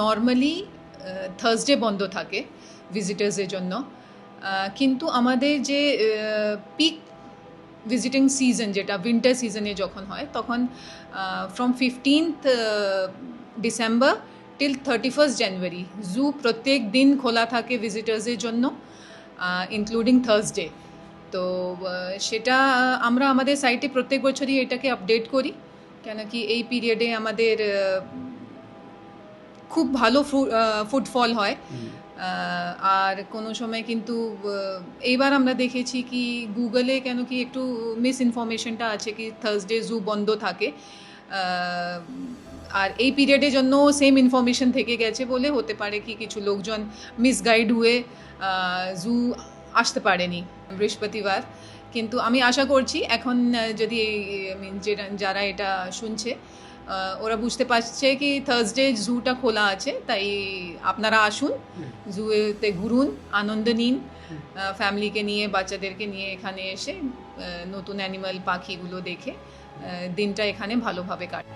Normally Thursday বন্ধ থাকে ভিজিটার্সের জন্য, কিন্তু আমাদের যে পিক ভিজিটিং সিজন যেটা উইন্টার সিজনে যখন হয় তখন from 15th December till 31st জানুয়ারি জু প্রত্যেক দিন খোলা থাকে ভিজিটার্সের জন্য, ইনক্লুডিং থার্সডে। তো সেটা আমরা আমাদের সাইটে প্রত্যেক বছরই এটাকে আপডেট করি, কেন কি এই পিরিয়ডে আমাদের খুব ভালো ফুটফল হয়। আর কোনো সময় কিন্তু এইবার আমরা দেখেছি কি গুগলে কেন কি একটু মিস ইনফরমেশনটা আছে কি থার্সডে জু বন্ধ থাকে, আর এই পিরিয়ডের জন্য সেম ইনফরমেশন থেকে গেছে বলে হতে পারে কি কিছু লোকজন মিসগাইড হয়ে জু আসতে পারেনি বৃহস্পতিবার। কিন্তু আমি আশা করছি এখন যদি যারা এটা শুনছে ওরা বুঝতে পারছে কি থার্সডে জুটা খোলা আছে, তাই আপনারা আসুন, জুতে ঘুরুন, আনন্দ নিন, ফ্যামিলিকে নিয়ে বাচ্চাদেরকে নিয়ে এখানে এসে নতুন অ্যানিমাল পাখিগুলো দেখে দিনটা এখানে ভালোভাবে কাটে।